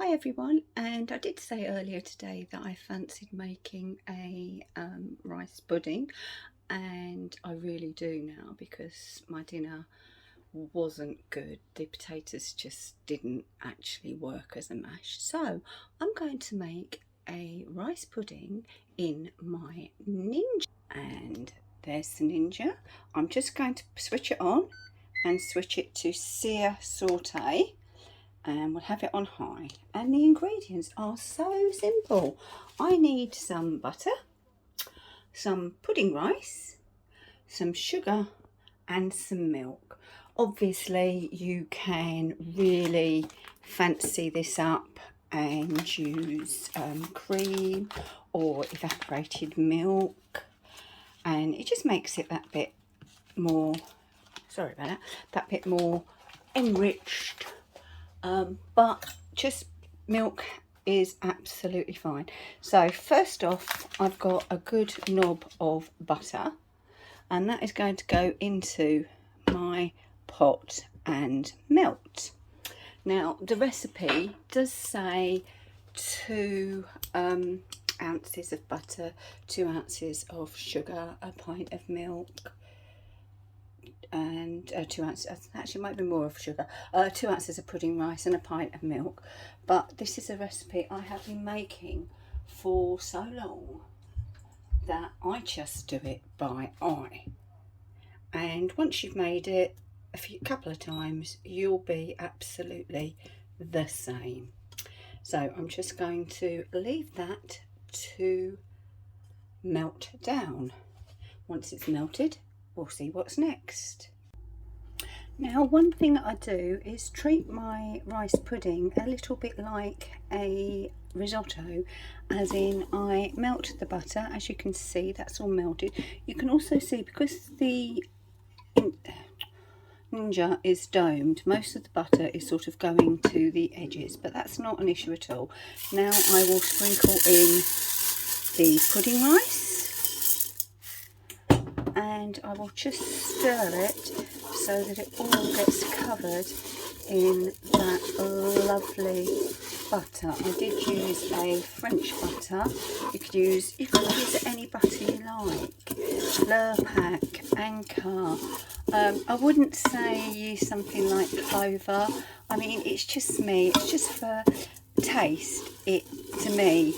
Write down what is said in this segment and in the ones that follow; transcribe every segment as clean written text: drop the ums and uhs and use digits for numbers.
Hi everyone, and I did say earlier today that I fancied making a rice pudding, and I really do now because my dinner wasn't good. The potatoes just didn't actually work as a mash. So I'm going to make a rice pudding in my Ninja. And there's the Ninja. I'm just going to switch it on and switch it to sear saute, and we'll have it on high. And the ingredients are so simple. I need some butter, some pudding rice, some sugar and some milk. Obviously you can really fancy this up and use cream or evaporated milk, and it just makes it that bit more, sorry about that bit more enriched. But just milk is absolutely fine. So first off, I've got a good knob of butter, and that is going to go into my pot and melt. Now the recipe does say 2 ounces of butter, 2 ounces of sugar, a pint of milk, and 2 ounces, actually might be more of sugar, 2 ounces of pudding rice and a pint of milk. But this is a recipe I have been making for so long that I just do it by eye, and once you've made it a couple of times you'll be absolutely the same. So I'm just going to leave that to melt down. Once it's melted, we'll see what's next. Now, one thing I do is treat my rice pudding a little bit like a risotto, as in I melt the butter. As you can see, that's all melted. You can also see, because the Ninja is domed, most of the butter is sort of going to the edges, but that's not an issue at all. Now I will sprinkle in the pudding rice, and I will just stir it so that it all gets covered in that lovely butter. I did use a French butter. You could use any butter you like, Lurpak, Anchor. I wouldn't say use something like Clover. I mean, it's just me, it's just for taste. It, to me,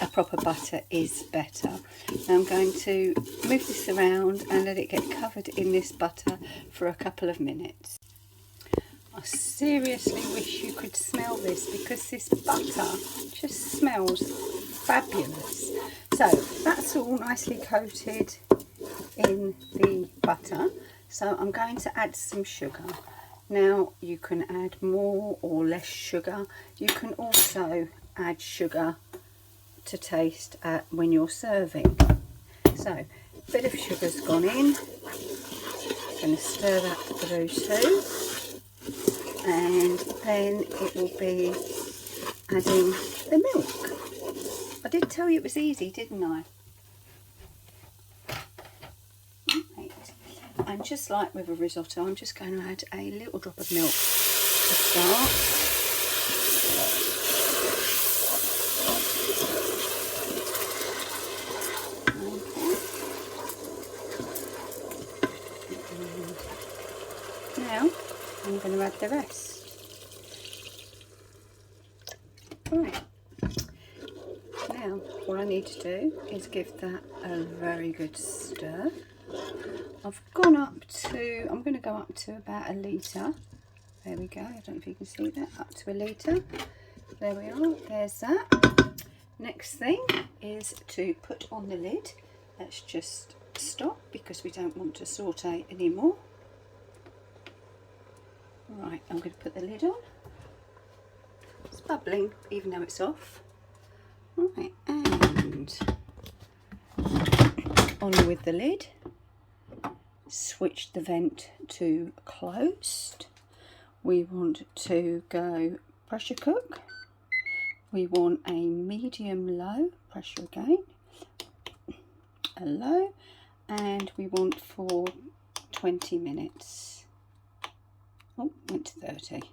a proper butter is better. Now I'm going to move this around and let it get covered in this butter for a couple of minutes. I seriously wish you could smell this, because this butter just smells fabulous. So that's all nicely coated in the butter. So I'm going to add some sugar. Now you can add more or less sugar. You can also add sugar to taste when you're serving. So a bit of sugar's gone in. I'm going to stir that through too, and then it will be adding the milk. I did tell you it was easy, didn't I? Right. And just like with a risotto, I'm just going to add a little drop of milk to start. Now I'm going to add the rest. Right. Now what I need to do is give that a very good stir. I've gone up to, I'm going to go up to about a litre. There we go, I don't know if you can see that, up to a litre. There we are, there's that. Next thing is to put on the lid. Let's just stop because we don't want to saute anymore. Right, I'm going to put the lid on. It's bubbling even though it's off. Right, and on with the lid. Switch the vent to closed. We want to go pressure cook. We want a medium low, pressure again, a low, and we want for 20 minutes. Oh, went to 30.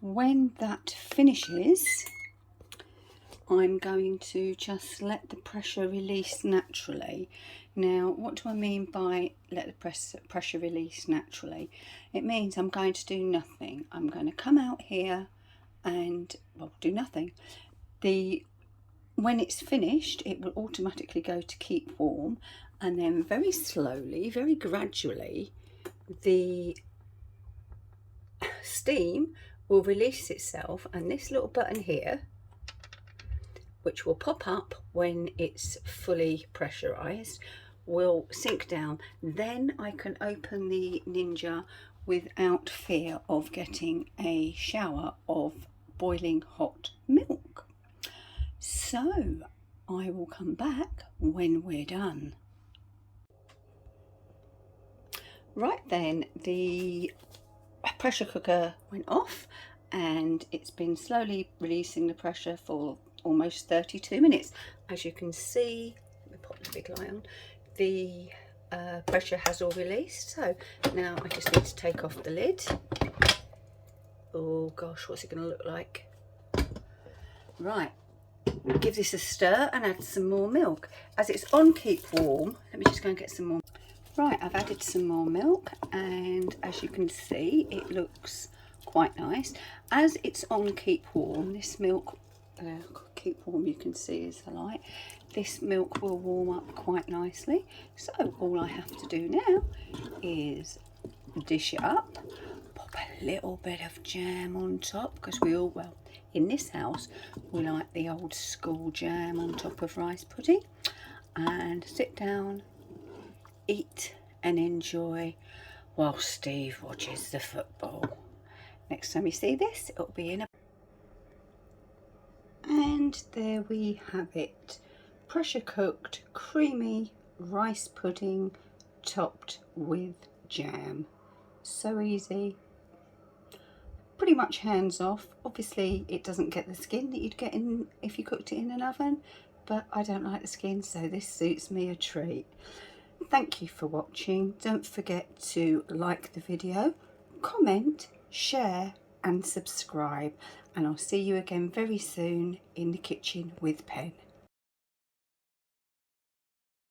When that finishes, I'm going to just let the pressure release naturally. Now, what do I mean by let the pressure release naturally? It means I'm going to do nothing. I'm going to come out here and, well, do nothing. When it's finished, it will automatically go to keep warm, and then very slowly, very gradually, the steam will release itself, and this little button here, which will pop up when it's fully pressurized, will sink down. Then I can open the Ninja without fear of getting a shower of boiling hot milk. So I will come back when we're done. Right then, the pressure cooker went off and it's been slowly releasing the pressure for almost 32 minutes. As you can see, let me pop the big light on, the pressure has all released. So now I just need to take off the lid. Oh gosh, what's it going to look like? Right, give this a stir and add some more milk. As it's on keep warm, let me just go and get some more. Right, I've added some more milk, and as you can see, it looks quite nice. As it's on keep warm, this milk, keep warm, you can see is the light, this milk will warm up quite nicely. So all I have to do now is dish it up, pop a little bit of jam on top, because we all, well, in this house, we like the old school jam on top of rice pudding, and sit down, eat and enjoy while Steve watches the football. Next time you see this, it'll be in a... And there we have it. Pressure cooked, creamy rice pudding topped with jam. So easy. Pretty much hands off. Obviously it doesn't get the skin that you'd get in if you cooked it in an oven, but I don't like the skin, so this suits me a treat. Thank you for watching. Don't forget to like the video, comment, share and subscribe, and I'll see you again very soon in the kitchen with Pen.